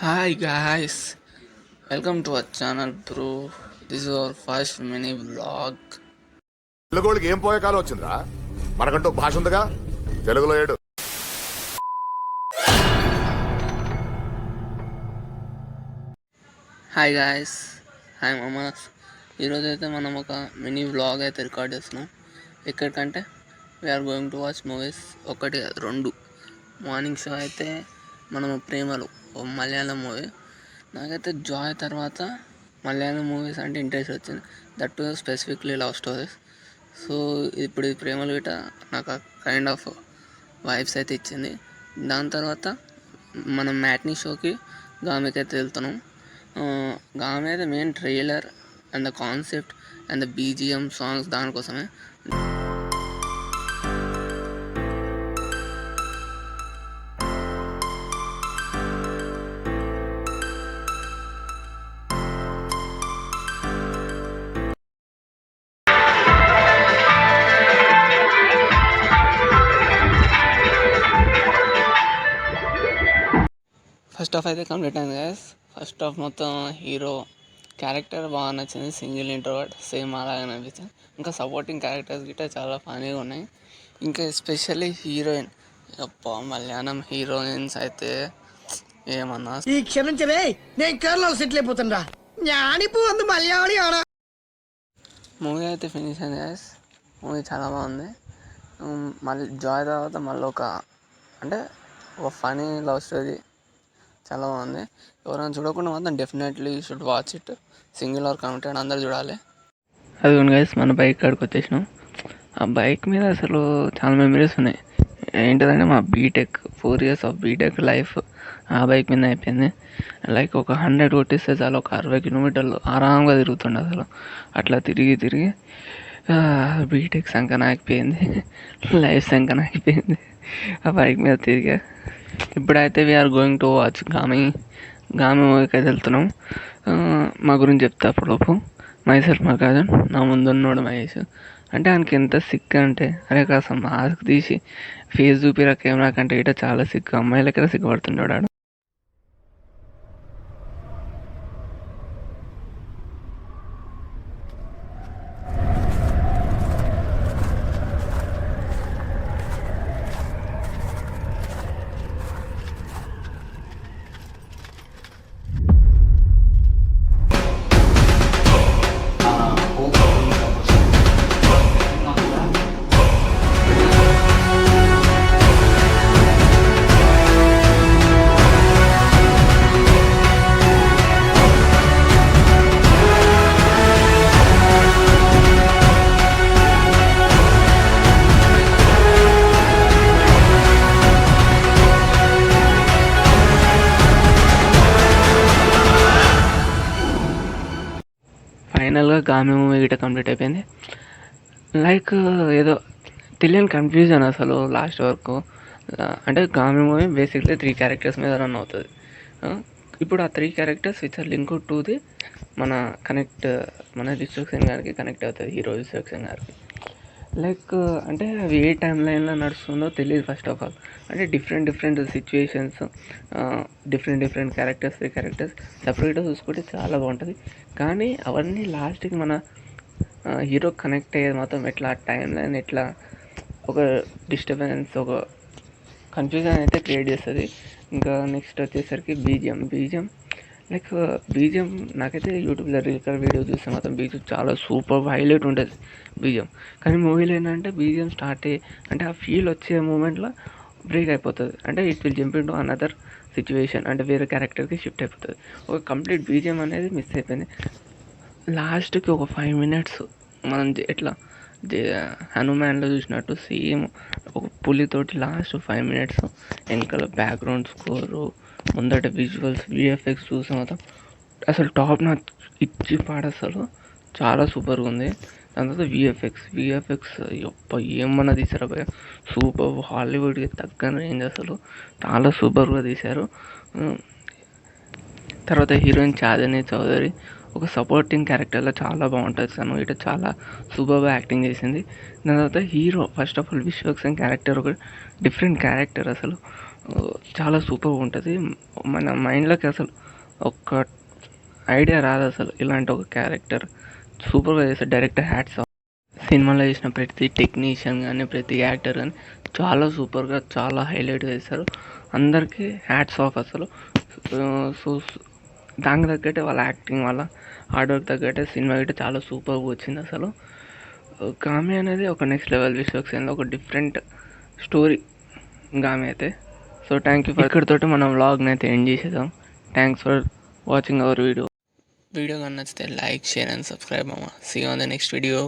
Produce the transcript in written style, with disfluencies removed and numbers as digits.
Hi guys, welcome to our channel bro. This is our first mini vlog. తెలుగుడికి ఏం పోయే కాలం వచ్చిందిరా? మనకంటూ భాష ఉందిగా, తెలుగులో ఏడు. హాయ్ గాయస్, హాయ్ మామాస్. ఈరోజు అయితే మనం ఒక మినీ వ్లాగ్ అయితే రికార్డ్ చేస్తున్నాం. ఎక్కడికంటే we're going to watch movies. ఒకటి రెండు మార్నింగ్ షో అయితే మనము ప్రేమలు, మలయాళం మూవీ. నాకైతే జాయ్ తర్వాత మలయాళం మూవీస్ అంటే ఇంట్రెస్ట్ వచ్చింది, that to specifically love stories. So ఇప్పుడు ఈ ప్రేమలు గిట నాకు కైండ్ ఆఫ్ వైబ్స్ అయితే ఇచ్చింది. దాని తర్వాత మనం మ్యాట్నీ షోకి గామికి అయితే వెళ్తున్నాం. గామి అయితే main trailer and the concept and the BGM songs దానికోసమే. ఫస్ట్ హాఫ్ అయితే కంప్లీట్ అయింది గైస్. ఫస్ట్ హాఫ్ మొత్తం హీరో క్యారెక్టర్ బాగా నచ్చింది, సింగిల్ ఇంట్రోవర్ట్ సేమ్ అలాగే అనిపించింది. ఇంకా సపోర్టింగ్ క్యారెక్టర్స్ గిట్ట చాలా ఫనీగా ఉన్నాయి. ఇంకా ఎస్పెషల్లీ హీరోయిన్, మలయాళం హీరోయిన్స్ అయితే ఏమన్నా ఈ క్షమించవే, నేను కేరళలో సెటిల్ అయిపోతుండా జ్ఞానిపోంది మలయాళి ఆడ. మూవీ అయితే ఫినిష్ అయింది గైస్. మూవీ చాలా బాగుంది. మళ్ళీ జాయ్ తర్వాత మళ్ళీ అంటే ఒక ఫనీ లవ్ స్టోరీ చాలా బాగుంది. ఎవరైనా చూడకుండా మాత్రం definitely should watch it. Single or committed అందరు చూడాలి. అది గైస్, మన బైక్ కాడికి వచ్చేసినాం. ఆ బైక్ మీద అసలు చాలా మెమరీస్ ఉన్నాయి. ఏంటిదంటే మా BTech 4 years of BTech life ఆ బైక్ మీద అయిపోయింది. లైక్ ఒక 100 కొట్టిస్తే చాలు, ఒక 60 kilometers ఆరాంగా తిరుగుతుండే అసలు. అట్లా తిరిగి తిరిగి బీటెక్ సంకన అయిపోయింది, లైఫ్ సంకన అయిపోయింది ఆ బైక్ మీద తిరిగా. ఇప్పుడైతే we are going to watch Gaami మూవీకి అయితే వెళ్తున్నాం. మా గురించి చెప్తా అప్పుడప్పుడు. మైసెల్ఫ్ మా కాదు, నా ముందున్నోడు మహేష్. అంటే ఆయనకి ఎంత సిక్ అంటే, అరే కాస్త మాస్క్ తీసి ఫేస్ చూపిరా కెమెరా కంటే ఇట చాలా సిక్, అమ్మాయిలకి సిగ్గుపడుతున్నాడు. ఫైనల్గా గామి మూవీ గిట్ట కంప్లీట్ అయిపోయింది. లైక్ ఏదో తెలియని కన్ఫ్యూజన్ అసలు లాస్ట్ వరకు. అంటే గామి మూవీ బేసిక్లీ 3 characters మీద రన్ అవుతుంది. ఇప్పుడు ఆ 3 characters which are link to the మన విశ్వక్ సేన్ గారికి కనెక్ట్ అవుతుంది, హీరో విశ్వక్ సేన్ గారికి. లైక్ అంటే అవి ఏ టైం లైన్లో నడుస్తుందో తెలియదు ఫస్ట్ ఆఫ్ ఆల్. అంటే different situations, different characters, 3 characters సపరేట్గా చూసుకుంటే చాలా బాగుంటుంది. కానీ అవన్నీ లాస్ట్కి మన హీరో కనెక్ట్ అయ్యేది మాత్రం ఎట్లా, టైం లైన్ ఎట్లా ఒక డిస్టర్బెన్స్, ఒక కన్ఫ్యూజన్ అయితే క్రియేట్ చేస్తుంది. ఇంకా నెక్స్ట్ వచ్చేసరికి బీజిఎం లైక్ బీజిఎం నాకైతే యూట్యూబ్లో రీల్కర్ వీడియో చూస్తే మాత్రం బీజిఎం చాలా సూపర్ హైలైట్ ఉంటుంది బీజిఎం. కానీ మూవీలో ఏంటంటే బీజిఎం స్టార్ట్ అంటే ఆ ఫీల్ వచ్చే మూమెంట్లో బ్రేక్ అయిపోతుంది. అంటే it will jump in to another situation, అంటే వేరే క్యారెక్టర్కి షిఫ్ట్ అయిపోతుంది. ఒక కంప్లీట్ బీజిఎం అనేది మిస్ అయిపోయింది. లాస్ట్కి ఒక 5 minutes మనం ఎట్లా హనుమాన్లో చూసినట్టు సేమ్ ఒక పులితోటి లాస్ట్ 5 minutes వెనకాల బ్యాక్గ్రౌండ్ స్కోరు, ముందట విజువల్స్, విఎఫ్ఎక్స్ చూసి మాత్రం అసలు టాప్ నా ఇచ్చి పాడ అసలు చాలా సూపర్గా ఉంది. దాని తర్వాత విఎఫ్ఎక్స్ ఏమన్నా తీసారు భయ, సూపర్, హాలీవుడ్కి తగ్గ రేంజ్ అసలు చాలా సూపర్గా తీశారు. తర్వాత హీరోయిన్ చాందిని చౌదరి ఒక సపోర్టింగ్ క్యారెక్టర్లో చాలా బాగుంటుంది. తను ఇటు చాలా సూపర్గా యాక్టింగ్ చేసింది. దాని తర్వాత hero first of all Vishwak Sen character ఒక డిఫరెంట్ క్యారెక్టర్ అసలు. చాలా సూపర్గా ఉంటుంది. మన మైండ్లోకి అసలు ఒక్క ఐడియా రాదు అసలు, ఇలాంటి ఒక క్యారెక్టర్ సూపర్గా చేస్తారు డైరెక్టర్. Hats off. సినిమాలో చేసిన ప్రతి టెక్నీషియన్ కానీ ప్రతి యాక్టర్ కానీ చాలా సూపర్గా చాలా హైలైట్ చేస్తారు. అందరికీ హ్యాట్స్ ఆఫ్ అసలు. సో దానికి తగ్గట్టే వాళ్ళ యాక్టింగ్ వాళ్ళ హార్డ్ వర్క్ తగ్గట్టే సినిమా అయితే చాలా సూపర్గా వచ్చింది అసలు. గామి అనేది ఒక నెక్స్ట్ లెవెల్ విశ్వక్సేన్లో ఒక డిఫరెంట్ స్టోరీ గామి అయితే. సో థ్యాంక్ యూ ఫర్ ఇక్కడితోటి మనం వ్లాగ్ని అయితే ఎండ్ చేసేద్దాం. Thanks for watching our video. Video కానీ నచ్చితే లైక్, షేర్ అండ్ సబ్స్క్రైబ్ అమ్మ. See you on the next video.